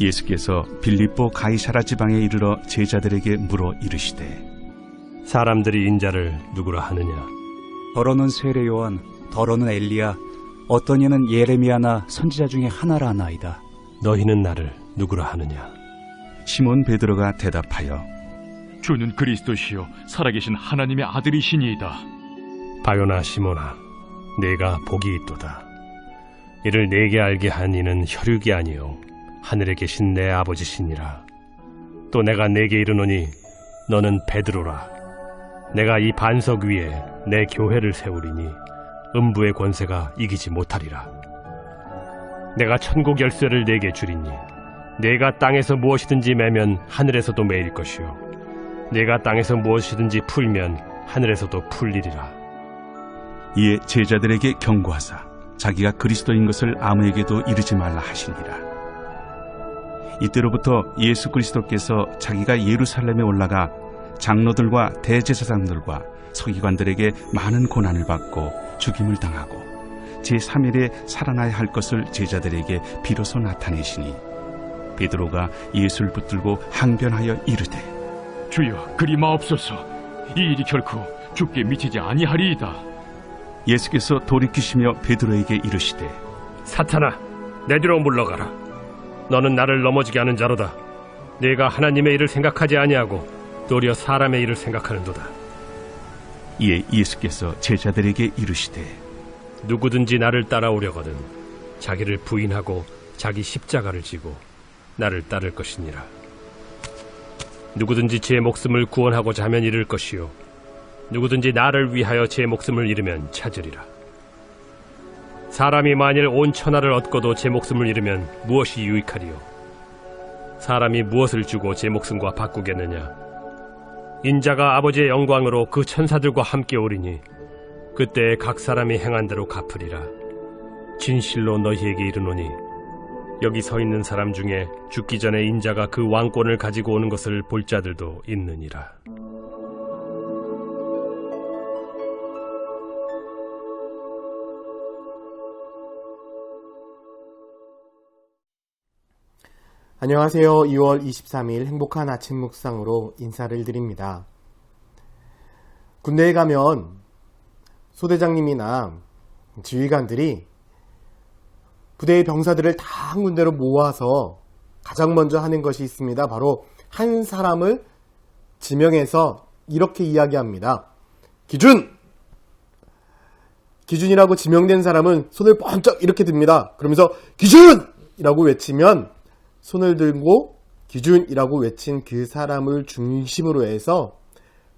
예수께서 빌립보 가이사라 지방에 이르러 제자들에게 물어 이르시되 사람들이 인자를 누구라 하느냐? 더러는 세례 요한, 더러는 엘리야, 어떤 이는 예레미야나 선지자 중에 하나라 하나이다. 너희는 나를 누구라 하느냐? 시몬 베드로가 대답하여 주는 그리스도시요 살아계신 하나님의 아들이시니이다. 바요나 시몬아, 내가 복이 있도다. 이를 내게 알게 한 이는 혈육이 아니요 하늘에 계신 내 아버지시니라. 또 내가 내게 이르노니 너는 베드로라. 내가 이 반석 위에 내 교회를 세우리니 음부의 권세가 이기지 못하리라. 내가 천국 열쇠를 내게 주리니 내가 땅에서 무엇이든지 매면 하늘에서도 매일 것이요 내가 땅에서 무엇이든지 풀면 하늘에서도 풀리리라. 이에 제자들에게 경고하사 자기가 그리스도인 것을 아무에게도 이르지 말라 하시니라. 이때로부터 예수 그리스도께서 자기가 예루살렘에 올라가 장로들과 대제사장들과 서기관들에게 많은 고난을 받고 죽임을 당하고 제3일에 살아나야 할 것을 제자들에게 비로소 나타내시니 베드로가 예수를 붙들고 항변하여 이르되 주여 그리 마옵소서. 이 일이 결코 주께 미치지 아니하리이다. 예수께서 돌이키시며 베드로에게 이르시되 사탄아, 내 뒤로 물러가라. 너는 나를 넘어지게 하는 자로다. 네가 하나님의 일을 생각하지 아니하고 도리어 사람의 일을 생각하는도다. 이에 예수께서 제자들에게 이르시되 누구든지 나를 따라오려거든 자기를 부인하고 자기 십자가를 지고 나를 따를 것이니라. 누구든지 제 목숨을 구원하고자 하면 잃을 것이요 누구든지 나를 위하여 제 목숨을 잃으면 찾으리라. 사람이 만일 온 천하를 얻고도 제 목숨을 잃으면 무엇이 유익하리요? 사람이 무엇을 주고 제 목숨과 바꾸겠느냐? 인자가 아버지의 영광으로 그 천사들과 함께 오리니 그때 각 사람이 행한 대로 갚으리라. 진실로 너희에게 이르노니 여기 서 있는 사람 중에 죽기 전에 인자가 그 왕권을 가지고 오는 것을 볼 자들도 있느니라. 안녕하세요. 2월 23일 행복한 아침 묵상으로 인사를 드립니다. 군대에 가면 소대장님이나 지휘관들이 부대의 병사들을 다 한 군데로 모아서 가장 먼저 하는 것이 있습니다. 바로 한 사람을 지명해서 이렇게 이야기합니다. 기준! 기준이라고 지명된 사람은 손을 번쩍 이렇게 듭니다. 그러면서 기준! 이라고 외치면 손을 들고 기준이라고 외친 그 사람을 중심으로 해서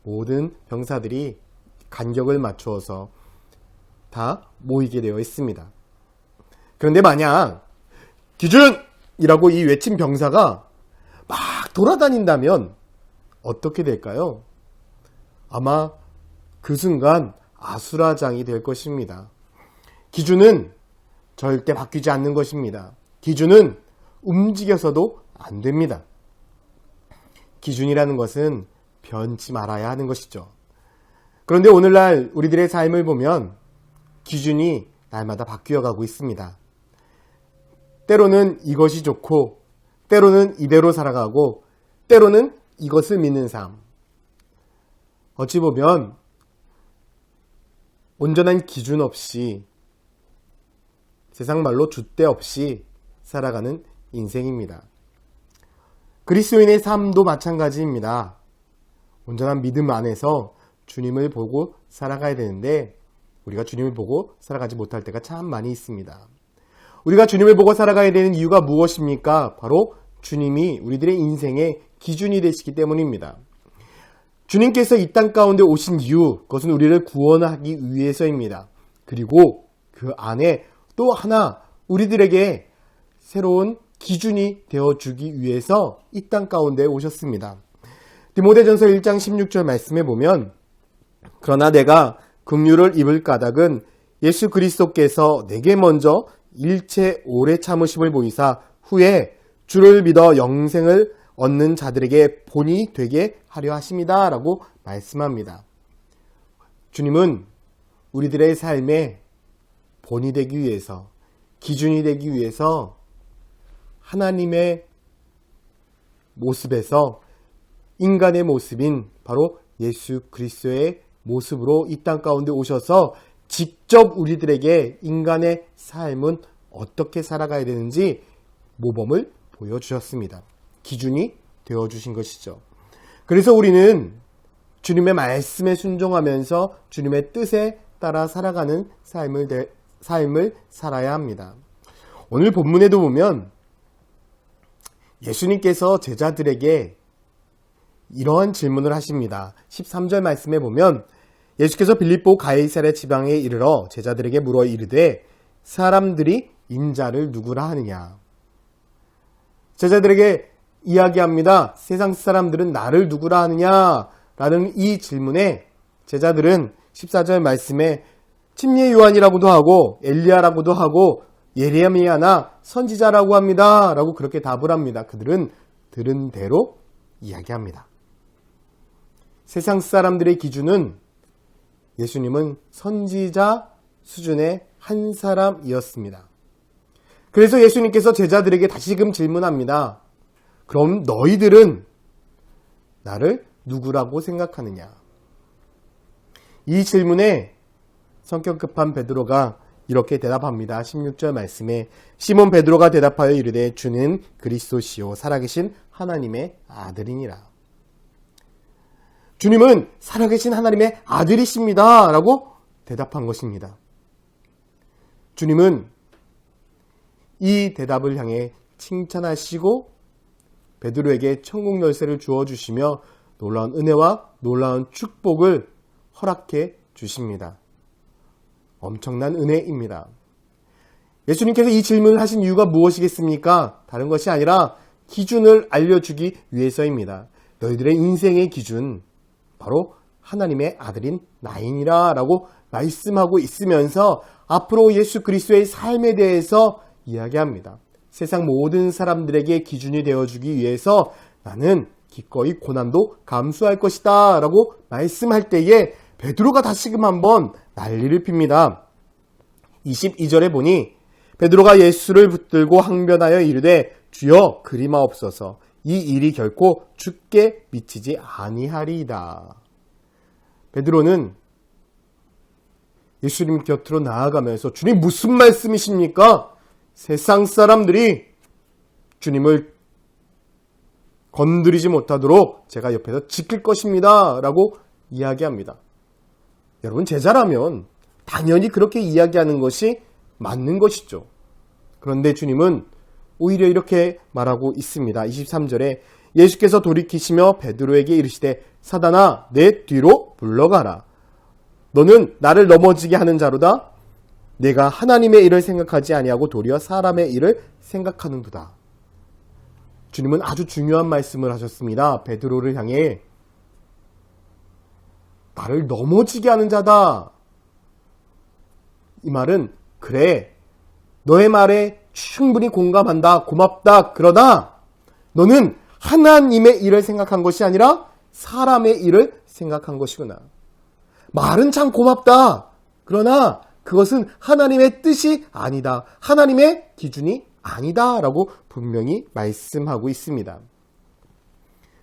모든 병사들이 간격을 맞추어서 다 모이게 되어 있습니다. 그런데 만약 기준이라고 이 외친 병사가 막 돌아다닌다면 어떻게 될까요? 아마 그 순간 아수라장이 될 것입니다. 기준은 절대 바뀌지 않는 것입니다. 기준은 움직여서도 안 됩니다. 기준이라는 것은 변치 말아야 하는 것이죠. 그런데 오늘날 우리들의 삶을 보면 기준이 날마다 바뀌어가고 있습니다. 때로는 이것이 좋고 때로는 이대로 살아가고 때로는 이것을 믿는 삶. 어찌 보면 온전한 기준 없이 세상 말로 줏대 없이 살아가는 인생입니다. 그리스도인의 삶도 마찬가지입니다. 온전한 믿음 안에서 주님을 보고 살아가야 되는데 우리가 주님을 보고 살아가지 못할 때가 참 많이 있습니다. 우리가 주님을 보고 살아가야 되는 이유가 무엇입니까? 바로 주님이 우리들의 인생의 기준이 되시기 때문입니다. 주님께서 이 땅 가운데 오신 이유, 그것은 우리를 구원하기 위해서입니다. 그리고 그 안에 또 하나 우리들에게 새로운 기준이 되어주기 위해서 이 땅 가운데 오셨습니다. 디모데전서 1장 16절 말씀에 보면 그러나 내가 긍휼을 입을 까닭은 예수 그리스도께서 내게 먼저 일체 오래 참으심을 보이사 후에 주를 믿어 영생을 얻는 자들에게 본이 되게 하려 하십니다. 라고 말씀합니다. 주님은 우리들의 삶에 본이 되기 위해서, 기준이 되기 위해서 하나님의 모습에서 인간의 모습인 바로 예수 그리스도의 모습으로 이 땅 가운데 오셔서 직접 우리들에게 인간의 삶은 어떻게 살아가야 되는지 모범을 보여주셨습니다. 기준이 되어주신 것이죠. 그래서 우리는 주님의 말씀에 순종하면서 주님의 뜻에 따라 살아가는 삶을 살아야 합니다. 오늘 본문에도 보면 예수님께서 제자들에게 이러한 질문을 하십니다. 13절 말씀에 보면 예수께서 빌립보 가이사랴 지방에 이르러 제자들에게 물어 이르되 사람들이 인자를 누구라 하느냐. 제자들에게 이야기합니다. 세상 사람들은 나를 누구라 하느냐 라는 이 질문에 제자들은 14절 말씀에 침례 요한이라고도 하고 엘리야라고도 하고 예레미야나 선지자라고 합니다 라고 그렇게 답을 합니다. 그들은 들은 대로 이야기합니다. 세상 사람들의 기준은 예수님은 선지자 수준의 한 사람이었습니다. 그래서 예수님께서 제자들에게 다시금 질문합니다. 그럼 너희들은 나를 누구라고 생각하느냐? 이 질문에 성격 급한 베드로가 이렇게 대답합니다. 16절 말씀에 시몬 베드로가 대답하여 이르되 주는 그리스도시요 살아계신 하나님의 아들이니라. 주님은 살아계신 하나님의 아들이십니다 라고 대답한 것입니다. 주님은 이 대답을 향해 칭찬하시고 베드로에게 천국 열쇠를 주어주시며 놀라운 은혜와 놀라운 축복을 허락해 주십니다. 엄청난 은혜입니다. 예수님께서 이 질문을 하신 이유가 무엇이겠습니까? 다른 것이 아니라 기준을 알려주기 위해서입니다. 너희들의 인생의 기준 바로 하나님의 아들인 나이니라 라고 말씀하고 있으면서 앞으로 예수 그리스도의 삶에 대해서 이야기합니다. 세상 모든 사람들에게 기준이 되어주기 위해서 나는 기꺼이 고난도 감수할 것이다 라고 말씀할 때에 베드로가 다시금 한번 난리를 핍니다. 22절에 보니 베드로가 예수를 붙들고 항변하여 이르되 주여 그리마옵소서 이 일이 결코 주께 미치지 아니하리이다. 베드로는 예수님 곁으로 나아가면서 주님 무슨 말씀이십니까? 세상 사람들이 주님을 건드리지 못하도록 제가 옆에서 지킬 것입니다 라고 이야기합니다. 여러분 제자라면 당연히 그렇게 이야기하는 것이 맞는 것이죠. 그런데 주님은 오히려 이렇게 말하고 있습니다. 23절에 예수께서 돌이키시며 베드로에게 이르시되 사단아 내 뒤로 물러가라. 너는 나를 넘어지게 하는 자로다. 내가 하나님의 일을 생각하지 아니하고 도리어 사람의 일을 생각하는도다. 주님은 아주 중요한 말씀을 하셨습니다. 베드로를 향해 나를 넘어지게 하는 자다. 이 말은 그래 너의 말에 충분히 공감한다. 고맙다. 그러나 너는 하나님의 일을 생각한 것이 아니라 사람의 일을 생각한 것이구나. 말은 참 고맙다. 그러나 그것은 하나님의 뜻이 아니다. 하나님의 기준이 아니다. 라고 분명히 말씀하고 있습니다.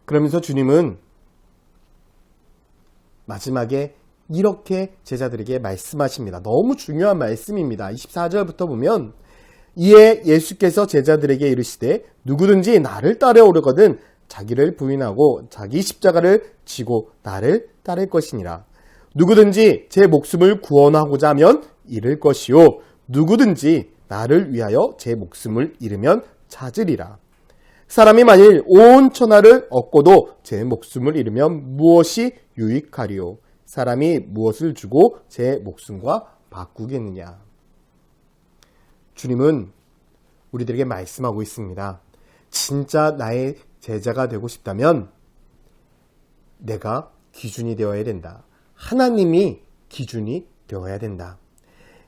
그러면서 주님은 마지막에 이렇게 제자들에게 말씀하십니다. 너무 중요한 말씀입니다. 24절부터 보면 이에 예수께서 제자들에게 이르시되 누구든지 나를 따라오려거든 자기를 부인하고 자기 십자가를 지고 나를 따를 것이니라. 누구든지 제 목숨을 구원하고자 하면 잃을 것이요 누구든지 나를 위하여 제 목숨을 잃으면 찾으리라. 사람이 만일 온 천하를 얻고도 제 목숨을 잃으면 무엇이 유익하리요? 사람이 무엇을 주고 제 목숨과 바꾸겠느냐? 주님은 우리들에게 말씀하고 있습니다. 진짜 나의 제자가 되고 싶다면 내가 기준이 되어야 된다. 하나님이 기준이 되어야 된다.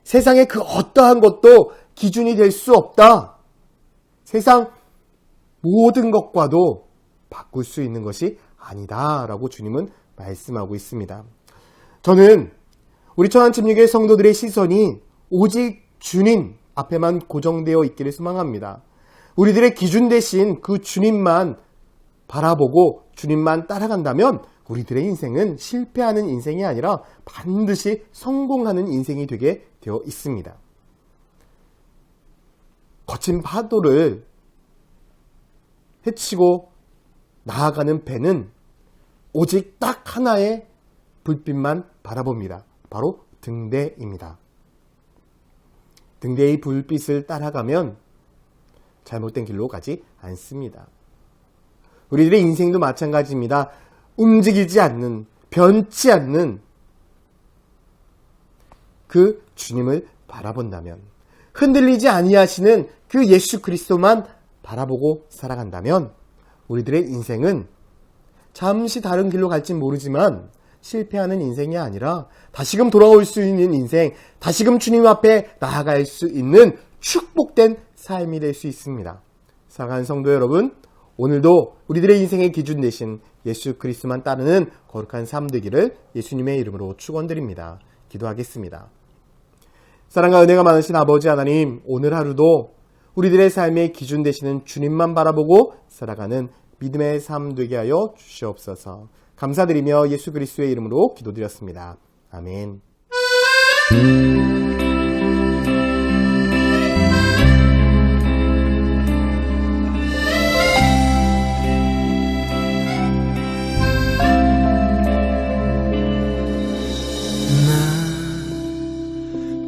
세상의 그 어떠한 것도 기준이 될 수 없다. 세상 모든 것과도 바꿀 수 있는 것이 아니다 라고 주님은 말씀하고 있습니다. 저는 우리 천안침례교회 성도들의 시선이 오직 주님 앞에만 고정되어 있기를 소망합니다. 우리들의 기준 대신 그 주님만 바라보고 주님만 따라간다면 우리들의 인생은 실패하는 인생이 아니라 반드시 성공하는 인생이 되게 되어 있습니다. 거친 파도를 헤치고 나아가는 배는 오직 딱 하나의 불빛만 바라봅니다. 바로 등대입니다. 등대의 불빛을 따라가면 잘못된 길로 가지 않습니다. 우리들의 인생도 마찬가지입니다. 움직이지 않는, 변치 않는 그 주님을 바라본다면, 흔들리지 아니하시는 그 예수 그리스도만 바라보고 살아간다면 우리들의 인생은 잠시 다른 길로 갈진 모르지만 실패하는 인생이 아니라 다시금 돌아올 수 있는 인생, 다시금 주님 앞에 나아갈 수 있는 축복된 삶이 될 수 있습니다. 사랑하는 성도 여러분, 오늘도 우리들의 인생의 기준 되신 예수 그리스도만 따르는 거룩한 삶 되기를 예수님의 이름으로 축원드립니다. 기도하겠습니다. 사랑과 은혜가 많으신 아버지 하나님, 오늘 하루도 우리들의 삶의 기준 되시는 주님만 바라보고 살아가는 믿음의 삶 되게 하여 주시옵소서. 감사드리며 예수 그리스도의 이름으로 기도드렸습니다. 아멘.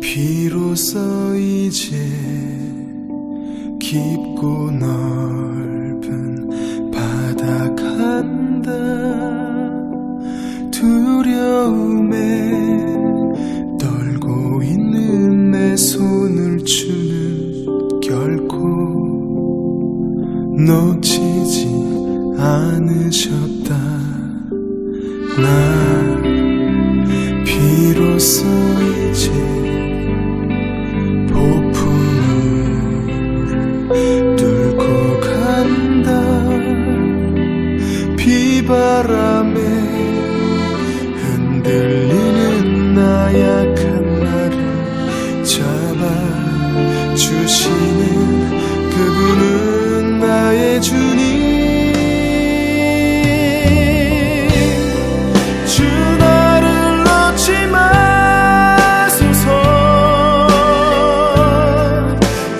비로소 이제 깊고 넓은 바다 간다. 두려움에 떨고 있는 내 손을 주는 결코 놓치지 않으셨다. 나 비로소 이제 폭풍을 뚫고 간다. 비바람에 흔들리는 나 약한 나를 잡아주시는 그분은 나의 주님. 주 나를 놓지 마소서.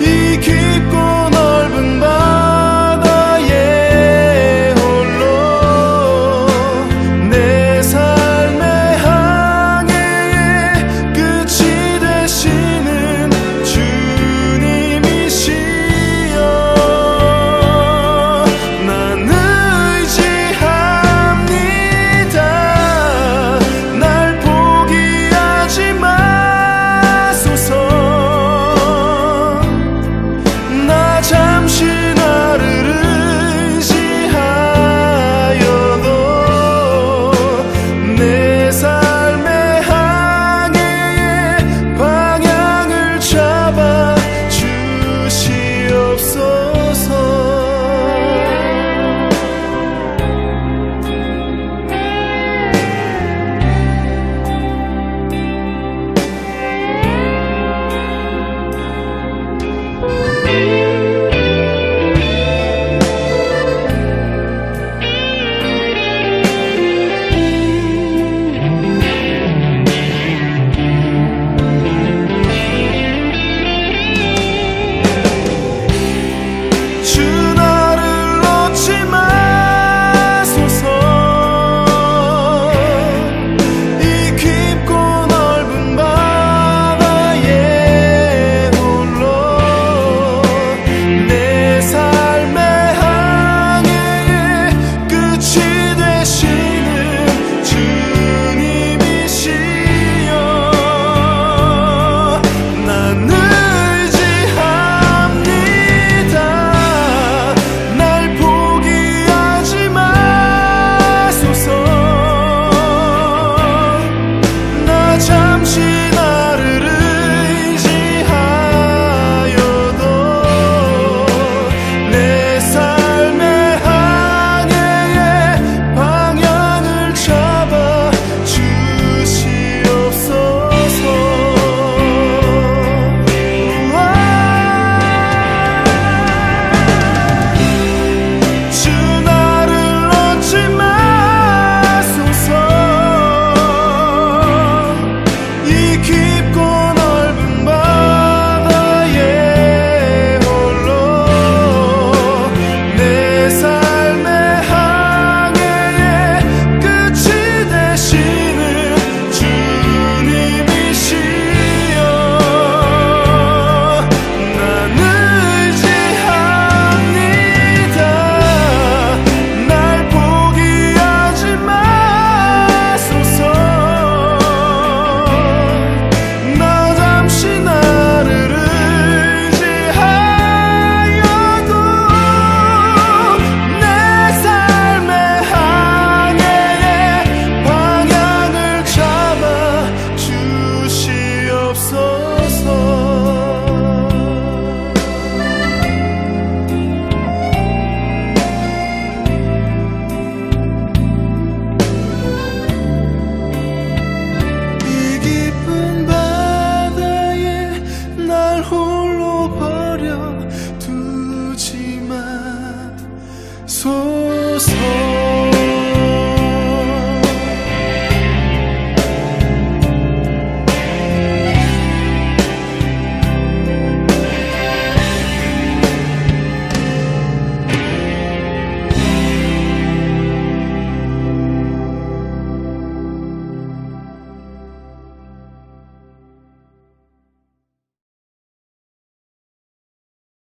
이 깊고 넓은 바다에 홀로 내 삶의 주소서.